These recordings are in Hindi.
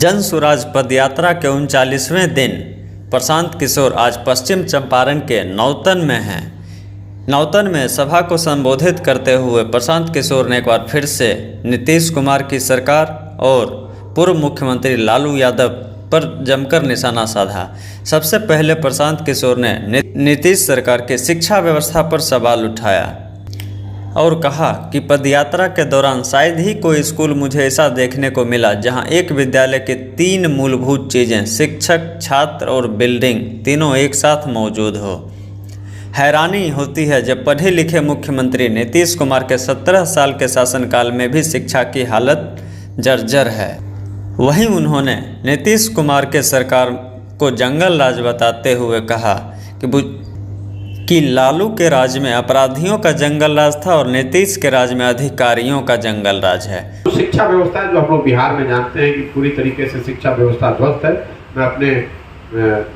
जन स्वराज पदयात्रा के 39वें दिन प्रशांत किशोर आज पश्चिम चंपारण के नौतन में हैं। नौतन में सभा को संबोधित करते हुए प्रशांत किशोर ने एक बार फिर से नीतीश कुमार की सरकार और पूर्व मुख्यमंत्री लालू यादव पर जमकर निशाना साधा। सबसे पहले प्रशांत किशोर ने नीतीश सरकार की शिक्षा व्यवस्था पर सवाल उठाया और कहा कि पदयात्रा के दौरान शायद ही कोई स्कूल मुझे ऐसा देखने को मिला जहां एक विद्यालय की 3 मूलभूत चीज़ें शिक्षक, छात्र और बिल्डिंग तीनों एक साथ मौजूद हो। हैरानी होती है जब पढ़े लिखे मुख्यमंत्री नीतीश कुमार के 17 साल के शासनकाल में भी शिक्षा की हालत जर्जर है। वहीं उन्होंने नीतीश कुमार के सरकार को जंगल राज बताते हुए कहा कि लालू के राज में अपराधियों का जंगल राज था और नीतीश के राज में अधिकारियों का जंगल राज है। शिक्षा व्यवस्था है जो हम लोग बिहार में जानते हैं कि पूरी तरीके से शिक्षा व्यवस्था ध्वस्त है। मैं अपने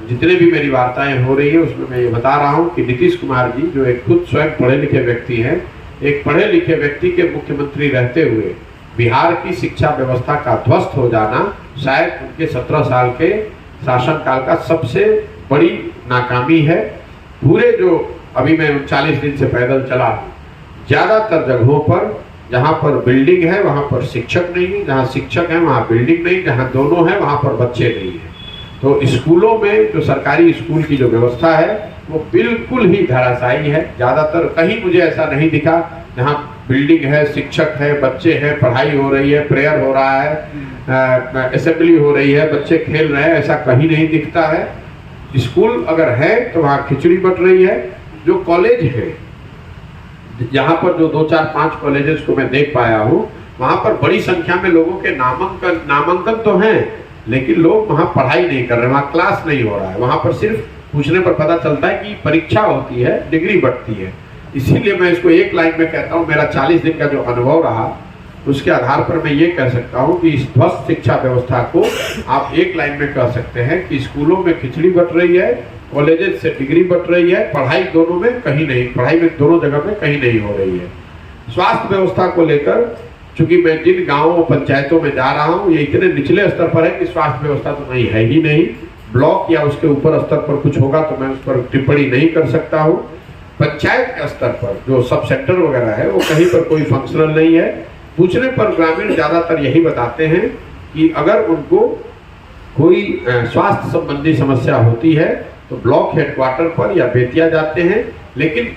जितने भी मेरी वार्ताएं हो रही है उसमें मैं ये बता रहा हूँ कि नीतीश कुमार जी जो एक खुद स्वयं पढ़े लिखे व्यक्ति हैं, एक पढ़े लिखे व्यक्ति के मुख्यमंत्री रहते हुए बिहार की शिक्षा व्यवस्था का ध्वस्त हो जाना शायद उनके 17 साल के शासनकाल का सबसे बड़ी नाकामी है। पूरे जो अभी मैं 39 दिन से पैदल चला हूँ, ज़्यादातर जगहों पर जहाँ पर बिल्डिंग है वहाँ पर शिक्षक नहीं है, जहाँ शिक्षक है वहाँ बिल्डिंग नहीं, जहाँ दोनों है वहाँ पर बच्चे नहीं हैं। तो स्कूलों में जो सरकारी स्कूल की जो व्यवस्था है वो बिल्कुल ही धराशायी है। ज़्यादातर कहीं मुझे ऐसा नहीं दिखा जहाँ बिल्डिंग है, शिक्षक है, बच्चे हैं, पढ़ाई हो रही है, प्रेयर हो रहा है, असेंबली हो रही है, बच्चे खेल रहे हैं, ऐसा कहीं नहीं दिखता है। स्कूल अगर है तो वहाँ खिचड़ी बट रही है। जो कॉलेज है, यहाँ पर जो 2, 4, 5 कॉलेजेस को मैं देख पाया हूँ, वहाँ पर बड़ी संख्या में लोगों के नामांकन तो हैं, लेकिन लोग वहाँ पढ़ाई नहीं कर रहे, वहाँ क्लास नहीं हो रहा है। वहाँ पर सिर्फ पूछने पर पता चलता है कि परीक्षा होती है, डिग्री बढ़ती है। इसीलिए मैं इसको एक लाइन में कहता हूँ, मेरा 40 दिन का जो अनुभव रहा उसके आधार पर मैं ये कह सकता हूँ कि इस ध्वस्त शिक्षा व्यवस्था को आप एक लाइन में कह सकते हैं कि स्कूलों में खिचड़ी बट रही है, कॉलेजेस से डिग्री बट रही है, पढ़ाई दोनों में कहीं नहीं, पढ़ाई में दोनों जगह में कहीं नहीं हो रही है। स्वास्थ्य व्यवस्था को लेकर चूंकि मैं जिन गाँवों पंचायतों में जा रहा हूँ ये इतने निचले स्तर पर है कि स्वास्थ्य व्यवस्था तो नहीं है ही नहीं। ब्लॉक या उसके ऊपर स्तर पर कुछ होगा तो मैं उस पर टिप्पणी नहीं कर सकता हूँ। पंचायत के स्तर पर जो सब सेंटर वगैरह है वो कहीं पर कोई फंक्शनल नहीं है। पूछने पर ग्रामीण ज्यादातर यही बताते हैं कि अगर उनको कोई स्वास्थ्य संबंधी समस्या होती है तो ब्लॉक हेडक्वार्टर पर या बेतिया जाते हैं, लेकिन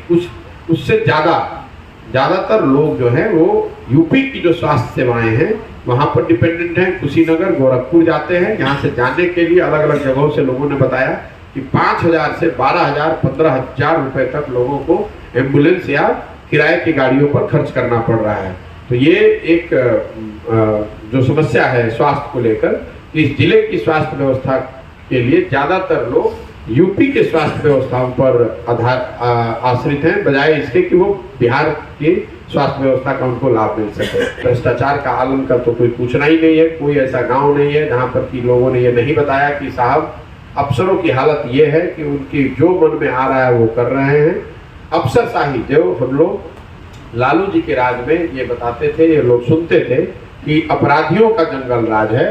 उससे ज्यादातर लोग जो हैं वो यूपी की जो स्वास्थ्य सेवाएं हैं वहां पर डिपेंडेंट हैं। कुशीनगर, गोरखपुर जाते हैं। यहाँ से जाने के लिए अलग अलग जगहों से लोगों ने बताया कि 5,000 से 12,000, 15,000 रुपए तक लोगों को एम्बुलेंस या किराए की गाड़ियों पर खर्च करना पड़ रहा है। तो ये एक जो समस्या है स्वास्थ्य को लेकर कि इस जिले की स्वास्थ्य व्यवस्था के लिए ज्यादातर लोग यूपी के स्वास्थ्य व्यवस्थाओं पर आश्रित हैं, बजाय इसके कि वो बिहार की स्वास्थ्य व्यवस्था का उनको लाभ मिल सके। भ्रष्टाचार का आलम का तो कोई पूछना ही नहीं है। कोई ऐसा गांव नहीं है जहां पर कि लोगों ने ये नहीं बताया कि साहब अफसरों की हालत ये है कि उनकी जो मन में आ रहा है वो कर रहे हैं। अफसरशाही जो हम लोग लालू जी के राज में ये बताते थे, ये लोग सुनते थे कि अपराधियों का जंगल राज है।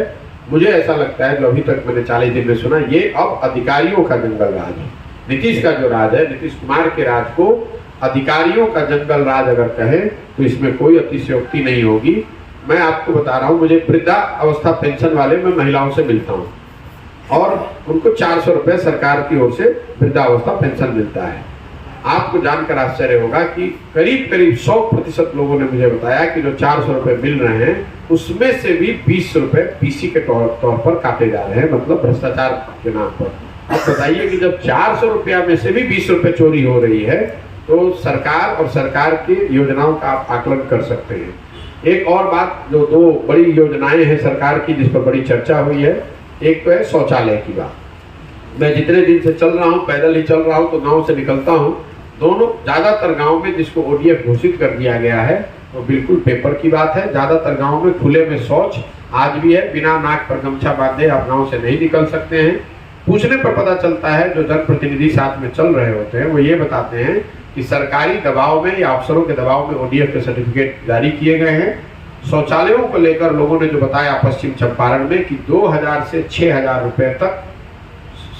मुझे ऐसा लगता है जो अभी तक मैंने 40 दिन में सुना, ये अब अधिकारियों का जंगल राज है। नीतीश का जो राज है, नीतीश कुमार के राज को अधिकारियों का जंगल राज अगर कहें तो इसमें कोई अतिशयोक्ति नहीं होगी। मैं आपको बता रहा हूँ, मुझे वृद्धा अवस्था पेंशन वाले मैं महिलाओं से मिलता हूँ और उनको 400 रुपये सरकार की ओर से वृद्धावस्था पेंशन मिलता है। आपको जानकर आश्चर्य होगा कि करीब 100% लोगों ने मुझे बताया कि जो 400 रुपये मिल रहे हैं उसमें से भी 20 रुपये पीसी के तौर पर काटे जा रहे हैं, मतलब भ्रष्टाचार के नाम पर। अब बताइए कि जब 400 रुपया में से भी 20 रुपये चोरी हो रही है तो सरकार और सरकार की योजनाओं का आप आकलन कर सकते हैं। एक और बात, जो 2 बड़ी योजनाएं हैं सरकार की जिस पर बड़ी चर्चा हुई है, एक तो है शौचालय की बात। मैं जितने दिन से चल रहा हूँ, पैदल ही चल रहा हूँ, तो गाँव से निकलता हूँ, दोनों ज्यादातर गांव में जिसको ओडीएफ घोषित कर दिया गया है वो बिल्कुल पेपर की बात है। ज्यादातर गांव में खुले में शौच आज भी है, बिना नाक पर गमछा बांधे आप गांव से नहीं निकल सकते हैं। पूछने पर पता चलता है जो जनप्रतिनिधि साथ में चल रहे होते हैं वो ये बताते हैं कि सरकारी दबाव में या अफसरों के दबाव में ओडीएफ के सर्टिफिकेट जारी किए गए हैं शौचालयों को लेकर लोगों ने जो बताया पश्चिम चंपारण में कि 2000 से 6000 रुपए तक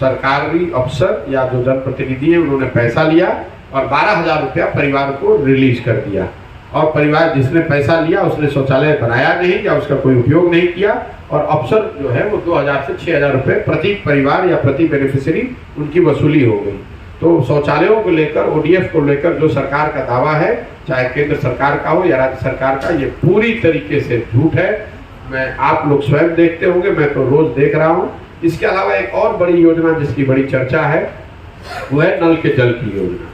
सरकारी अफसर या जो जनप्रतिनिधि है उन्होंने पैसा लिया और 12000 रुपया परिवार को रिलीज कर दिया। और परिवार जिसने पैसा लिया उसने शौचालय बनाया नहीं या उसका कोई उपयोग नहीं किया, और अफसर जो है वो 2000 से 6000 रुपये प्रति परिवार या प्रति बेनिफिशियरी उनकी वसूली हो गई। तो शौचालयों को लेकर, ओडीएफ को लेकर जो सरकार का दावा है, चाहे केंद्र सरकार का हो या राज्य सरकार का, ये पूरी तरीके से झूठ है। मैं आप लोग स्वयं देखते होंगे, मैं तो रोज देख रहा हूँ। इसके अलावा एक और बड़ी योजना जिसकी बड़ी चर्चा है वो है नल के जल की योजना।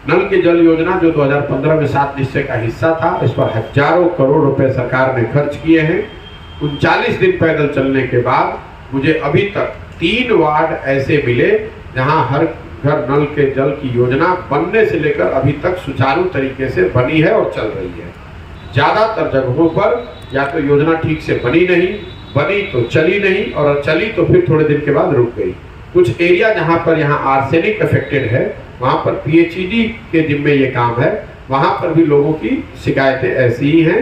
नल के जल योजना जो 2015 में 7 निश्चय का हिस्सा था, इस पर हजारों करोड़ रुपए सरकार ने खर्च किए हैं। 39 दिन पैदल चलने के बाद मुझे अभी तक 3 वार्ड ऐसे मिले जहां हर घर नल के जल की योजना बनने से लेकर अभी तक सुचारू तरीके से बनी है और चल रही है। ज्यादातर जगहों पर या तो योजना ठीक से बनी नहीं, बनी तो चली नहीं, और चली तो फिर थोड़े दिन के बाद रुक गई। कुछ एरिया जहां पर यहाँ आर्सेनिक अफेक्टेड है, वहां पर पीएचईडी के जिम्मे ये काम है, वहां पर भी लोगों की शिकायतें ऐसी ही हैं